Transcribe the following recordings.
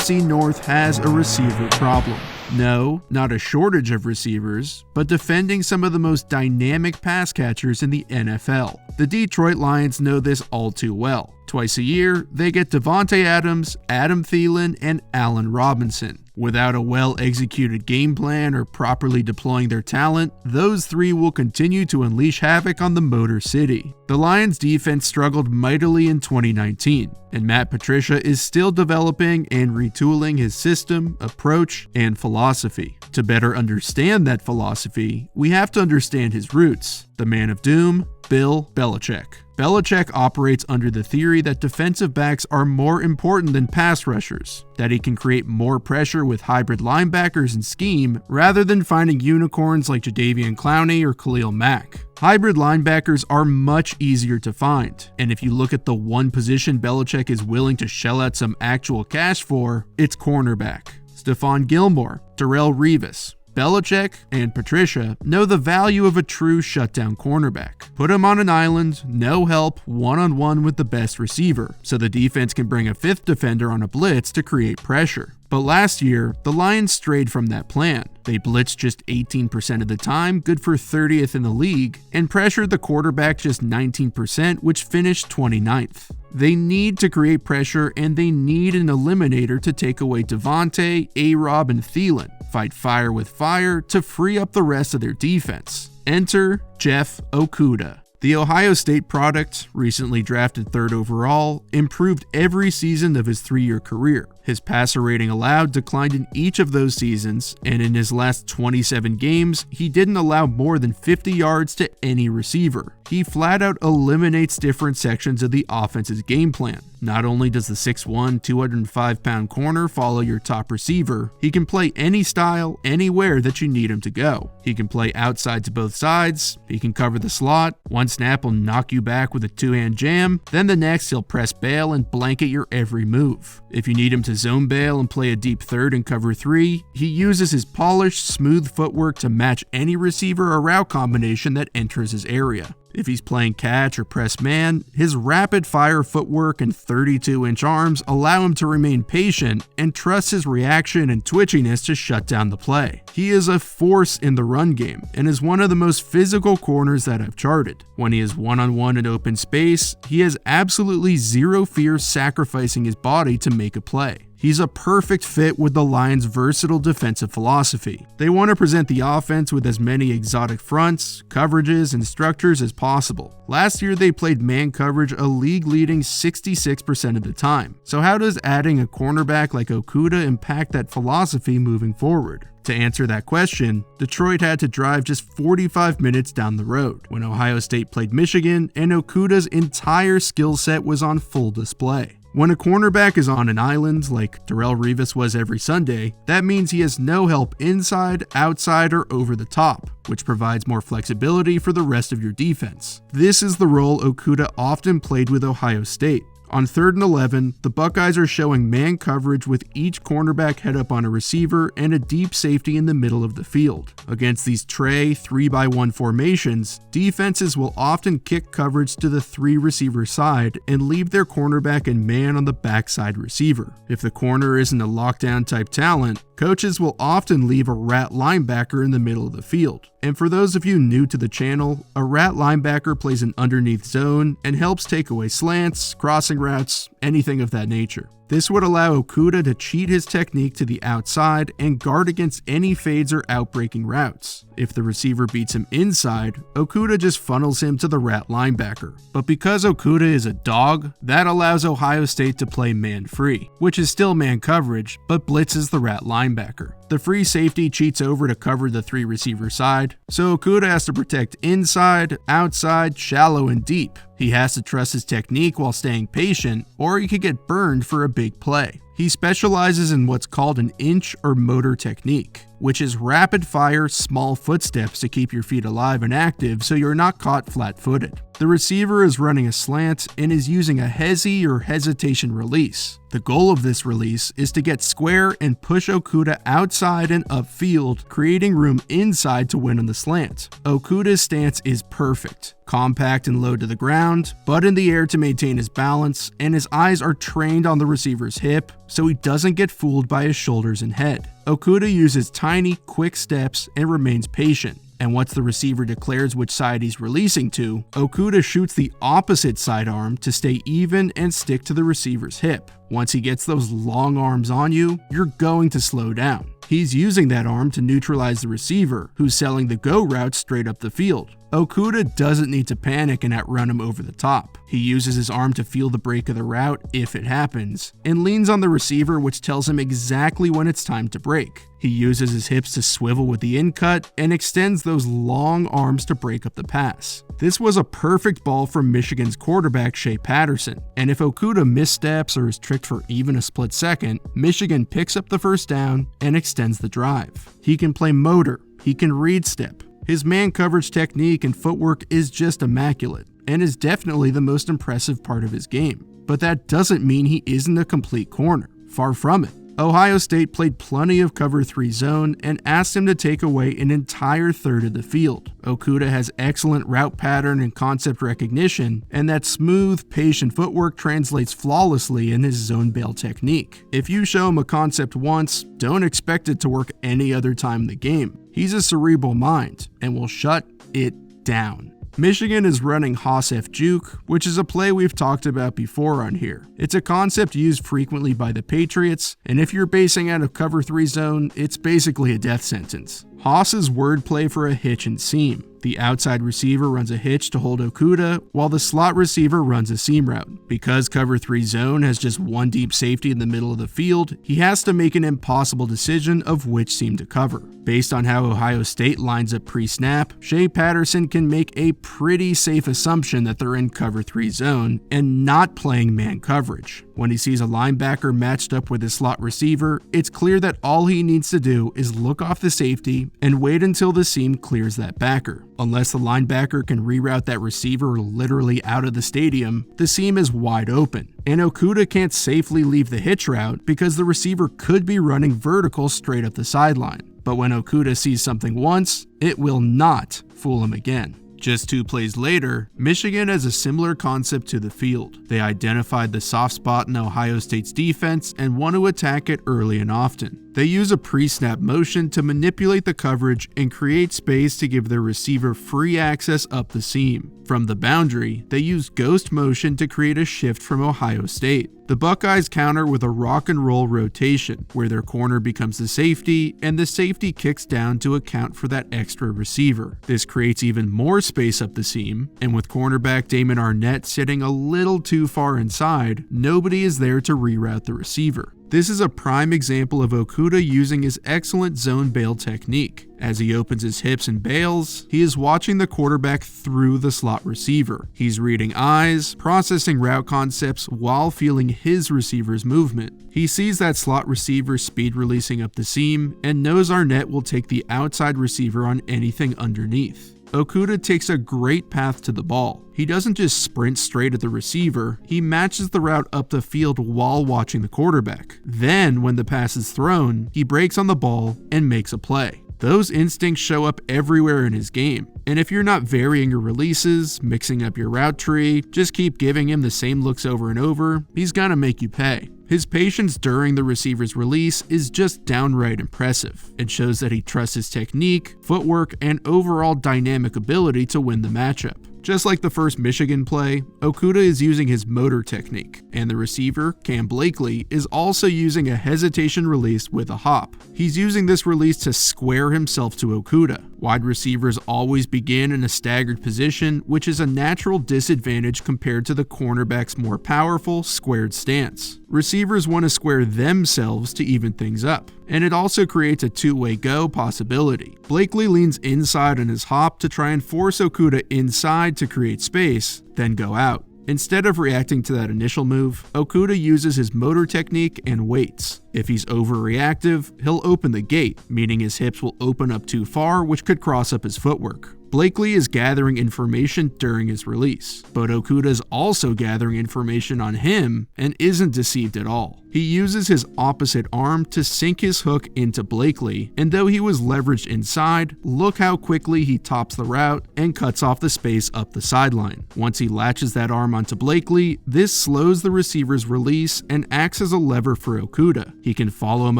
NFC North has a receiver problem. No, not a shortage of receivers, but defending some of the most dynamic pass catchers in the NFL. The Detroit Lions know this all too well. Twice a year, they get Davante Adams, Adam Thielen, and Allen Robinson. Without a well-executed game plan or properly deploying their talent, those three will continue to unleash havoc on the Motor City. The Lions' defense struggled mightily in 2019, and Matt Patricia is still developing and retooling his system, approach, and philosophy. To better understand that philosophy, we have to understand his roots, the man of doom, Bill Belichick. Belichick operates under the theory that defensive backs are more important than pass rushers, that he can create more pressure with hybrid linebackers and scheme rather than finding unicorns like Jadeveon Clowney or Khalil Mack. Hybrid linebackers are much easier to find, and if you look at the one position Belichick is willing to shell out some actual cash for, it's cornerback. Stephon Gilmore, Darrelle Revis. Belichick and Patricia know the value of a true shutdown cornerback. Put him on an island, no help, one-on-one with the best receiver, so the defense can bring a fifth defender on a blitz to create pressure. But last year, the Lions strayed from that plan. They blitzed just 18% of the time, good for 30th in the league, and pressured the quarterback just 19%, which finished 29th. They need to create pressure, and they need an eliminator to take away Davante, A-Rob, and Thielen. Fight fire with fire to free up the rest of their defense. Enter Jeff Okudah. The Ohio State product, recently drafted 3rd overall, improved every season of his 3-year career. His passer rating allowed declined in each of those seasons, and in his last 27 games, he didn't allow more than 50 yards to any receiver. He flat out eliminates different sections of the offense's game plan. Not only does the 6'1", 205-pound corner follow your top receiver, he can play any style, anywhere that you need him to go. He can play outside to both sides, he can cover the slot, one snap will knock you back with a two-hand jam, then the next he'll press bail and blanket your every move. If you need him to zone bail and play a deep third and cover 3, he uses his polished, smooth footwork to match any receiver or route combination that enters his area. If he's playing catch or press man, his rapid-fire footwork and 32-inch arms allow him to remain patient and trust his reaction and twitchiness to shut down the play. He is a force in the run game and is one of the most physical corners that I've charted. When he is one-on-one in open space, he has absolutely zero fear sacrificing his body to make a play. He's a perfect fit with the Lions' versatile defensive philosophy. They want to present the offense with as many exotic fronts, coverages, and structures as possible. Last year, they played man coverage a league-leading 66% of the time. So how does adding a cornerback like Okudah impact that philosophy moving forward? To answer that question, Detroit had to drive just 45 minutes down the road when Ohio State played Michigan and Okudah's entire skill set was on full display. When a cornerback is on an island, like Darrelle Revis was every Sunday, that means he has no help inside, outside, or over the top, which provides more flexibility for the rest of your defense. This is the role Okudah often played with Ohio State. On 3rd and 11, the Buckeyes are showing man coverage with each cornerback head up on a receiver and a deep safety in the middle of the field. Against these tray 3-by-1 formations, defenses will often kick coverage to the 3-receiver side and leave their cornerback and man on the backside receiver. If the corner isn't a lockdown type talent, coaches will often leave a rat linebacker in the middle of the field. And for those of you new to the channel, a rat linebacker plays an underneath zone and helps take away slants, crossing routes, anything of that nature. This would allow Okudah to cheat his technique to the outside and guard against any fades or outbreaking routes. If the receiver beats him inside, Okudah just funnels him to the rat linebacker. But because Okudah is a dog, that allows Ohio State to play man-free, which is still man coverage, but blitzes the rat linebacker. The free safety cheats over to cover the 3-receiver side, so Okudah has to protect inside, outside, shallow, and deep. He has to trust his technique while staying patient, or he could get burned for a big play. He specializes in what's called an inch or motor technique, which is rapid-fire, small footsteps to keep your feet alive and active so you're not caught flat-footed. The receiver is running a slant and is using a hezi or hesitation release. The goal of this release is to get square and push Okudah outside and upfield, creating room inside to win on the slant. Okudah's stance is perfect. compact and low to the ground, but in the air to maintain his balance, and his eyes are trained on the receiver's hip so he doesn't get fooled by his shoulders and head. Okudah uses tiny, quick steps and remains patient. And once the receiver declares which side he's releasing to, Okudah shoots the opposite sidearm to stay even and stick to the receiver's hip. Once he gets those long arms on you, you're going to slow down. He's using that arm to neutralize the receiver, who's selling the go route straight up the field. Okudah doesn't need to panic and outrun him over the top. He uses his arm to feel the break of the route if it happens, and leans on the receiver, which tells him exactly when it's time to break. He uses his hips to swivel with the in cut and extends those long arms to break up the pass. This was a perfect ball from Michigan's quarterback Shea Patterson, and if Okudah missteps or is tricked for even a split second, Michigan picks up the first down and extends the drive. He can play motor, he can read step. His man coverage technique and footwork is just immaculate, and is definitely the most impressive part of his game. But that doesn't mean he isn't a complete corner. Far from it. Ohio State played plenty of cover 3 zone and asked him to take away an entire third of the field. Okudah has excellent route pattern and concept recognition, and that smooth, patient footwork translates flawlessly in his zone bail technique. If you show him a concept once, don't expect it to work any other time in the game. He's a cerebral mind and will shut it down. Michigan is running Haas F Juke, which is a play we've talked about before on here. It's a concept used frequently by the Patriots, and if you're basing out of cover 3 zone, it's basically a death sentence. Haas is wordplay for a hitch and seam. The outside receiver runs a hitch to hold Okudah, while the slot receiver runs a seam route. Because cover 3 zone has just one deep safety in the middle of the field, he has to make an impossible decision of which seam to cover. Based on how Ohio State lines up pre-snap, Shea Patterson can make a pretty safe assumption that they're in cover 3 zone and not playing man coverage. When he sees a linebacker matched up with his slot receiver, it's clear that all he needs to do is look off the safety and wait until the seam clears that backer. Unless the linebacker can reroute that receiver literally out of the stadium, the seam is wide open, and Okudah can't safely leave the hitch route because the receiver could be running vertical straight up the sideline. But when Okudah sees something once, it will not fool him again. Just 2 plays later, Michigan has a similar concept to the field. They identified the soft spot in Ohio State's defense and want to attack it early and often. They use a pre-snap motion to manipulate the coverage and create space to give their receiver free access up the seam. From the boundary, they use ghost motion to create a shift from Ohio State. The Buckeyes counter with a rock and roll rotation, where their corner becomes the safety, and the safety kicks down to account for that extra receiver. This creates even more space up the seam, and with cornerback Damon Arnett sitting a little too far inside, nobody is there to reroute the receiver. This is a prime example of Okudah using his excellent zone bail technique. As he opens his hips and bails, he is watching the quarterback through the slot receiver. He's reading eyes, processing route concepts while feeling his receiver's movement. He sees that slot receiver speed releasing up the seam and knows Arnett will take the outside receiver on anything underneath. Okudah takes a great path to the ball. He doesn't just sprint straight at the receiver, he matches the route up the field while watching the quarterback. Then, when the pass is thrown, he breaks on the ball and makes a play. Those instincts show up everywhere in his game, and if you're not varying your releases, mixing up your route tree, just keep giving him the same looks over and over, he's gonna make you pay. His patience during the receiver's release is just downright impressive. It shows that he trusts his technique, footwork, and overall dynamic ability to win the matchup. Just like the first Michigan play, Okudah is using his motor technique, and the receiver, Cam Blakely, is also using a hesitation release with a hop. He's using this release to square himself to Okudah. Wide receivers always begin in a staggered position, which is a natural disadvantage compared to the cornerback's more powerful, squared stance. Receivers want to square themselves to even things up, and it also creates a two-way go possibility. Blakely leans inside on his hop to try and force Okudah inside to create space, then go out. Instead of reacting to that initial move, Okudah uses his motor technique and waits. If he's overreactive, he'll open the gate, meaning his hips will open up too far, which could cross up his footwork. Blakely is gathering information during his release, but Okudah is also gathering information on him and isn't deceived at all. He uses his opposite arm to sink his hook into Blakely, and though he was leveraged inside, look how quickly he tops the route and cuts off the space up the sideline. Once he latches that arm onto Blakely, this slows the receiver's release and acts as a lever for Okudah. He can follow him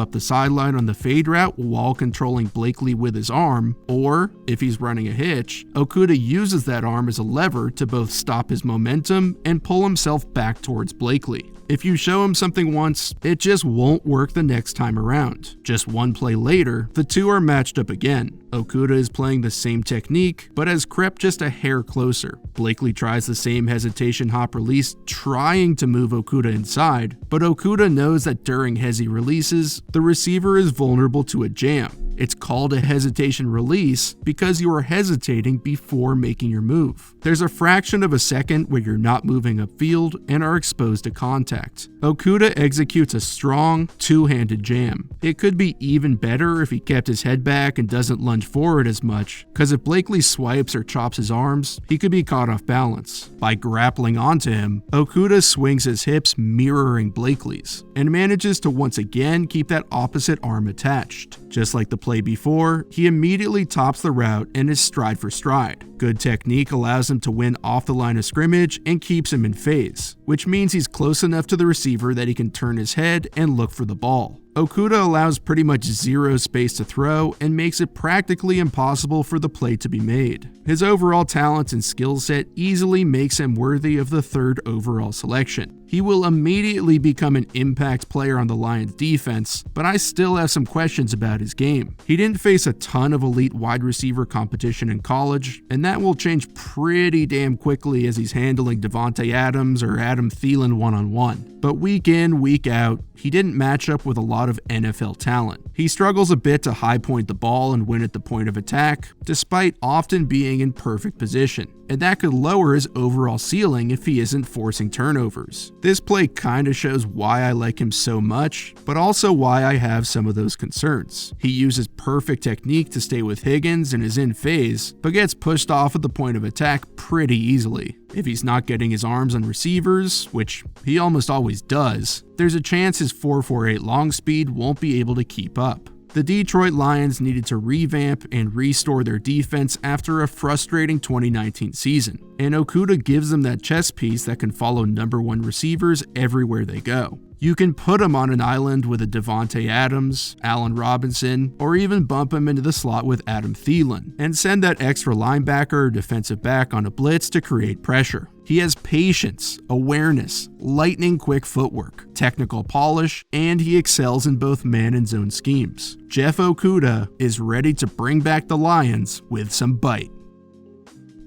up the sideline on the fade route while controlling Blakely with his arm, or if he's running a hitch, Okudah uses that arm as a lever to both stop his momentum and pull himself back towards Blakely. If you show him something once, it just won't work the next time around. Just one play later, the two are matched up again. Okudah is playing the same technique, but has crept just a hair closer. Blakely tries the same hesitation hop release, trying to move Okudah inside, but Okudah knows that during hezi releases, the receiver is vulnerable to a jam. It's called a hesitation release because you are hesitating before making your move. There's a fraction of a second where you're not moving upfield and are exposed to contact. Okudah executes a strong, two-handed jam. It could be even better if he kept his head back and doesn't lunge forward as much, because if Blakely swipes or chops his arms, he could be caught off balance. By grappling onto him, Okudah swings his hips mirroring Blakely's, and manages to once again keep that opposite arm attached. Just like the play before, he immediately tops the route and is stride for stride. Good technique allows him to win off the line of scrimmage and keeps him in phase, which means he's close enough to the receiver that he can turn his head and look for the ball. Okudah allows pretty much zero space to throw and makes it practically impossible for the play to be made. His overall talent and skill set easily makes him worthy of the 3rd overall selection. He will immediately become an impact player on the Lions defense, but I still have some questions about his game. He didn't face a ton of elite wide receiver competition in college, and that will change pretty damn quickly as he's handling Devontae Adams or Adam Thielen one-on-one. But week in, week out, he didn't match up with a lot of NFL talent. He struggles a bit to high point the ball and win at the point of attack, despite often being in perfect position, and that could lower his overall ceiling if he isn't forcing turnovers. This play kinda shows why I like him so much, but also why I have some of those concerns. He uses perfect technique to stay with Higgins and is in phase, but gets pushed off at the point of attack pretty easily. If he's not getting his arms on receivers, which he almost always does, there's a chance his 4.48 long speed won't be able to keep up. The Detroit Lions needed to revamp and restore their defense after a frustrating 2019 season, and Okudah gives them that chess piece that can follow number 1 receivers everywhere they go. You can put him on an island with a Devontae Adams, Allen Robinson, or even bump him into the slot with Adam Thielen, and send that extra linebacker or defensive back on a blitz to create pressure. He has patience, awareness, lightning-quick footwork, technical polish, and he excels in both man and zone schemes. Jeff Okudah is ready to bring back the Lions with some bite.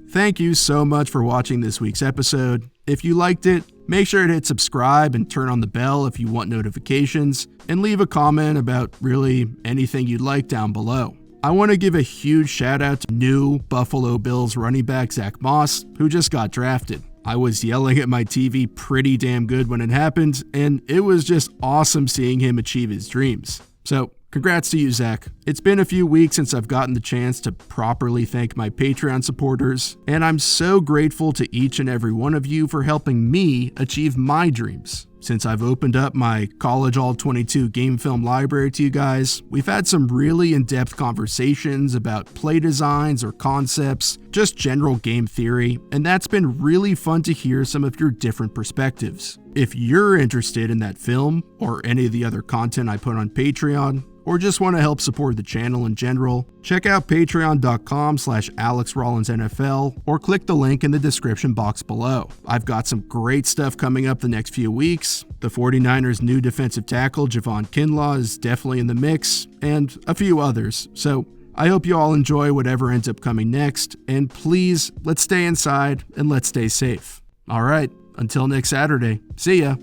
Thank you so much for watching this week's episode. If you liked it, make sure to hit subscribe and turn on the bell if you want notifications, and leave a comment about really anything you'd like down below. I want to give a huge shout out to new Buffalo Bills running back Zach Moss, who just got drafted. I was yelling at my TV pretty damn good when it happened, and it was just awesome seeing him achieve his dreams. So, congrats to you, Zach. It's been a few weeks since I've gotten the chance to properly thank my Patreon supporters, and I'm so grateful to each and every one of you for helping me achieve my dreams. Since I've opened up my College All-22 game film library to you guys, we've had some really in-depth conversations about play designs or concepts, just general game theory, and that's been really fun to hear some of your different perspectives. If you're interested in that film, or any of the other content I put on Patreon, or just want to help support the channel in general, check out patreon.com/AlexRollinsNFL or click the link in the description box below. I've got some great stuff coming up the next few weeks. The 49ers' new defensive tackle, Javon Kinlaw, is definitely in the mix, and a few others. So I hope you all enjoy whatever ends up coming next, and please, let's stay inside and let's stay safe. All right, until next Saturday, see ya.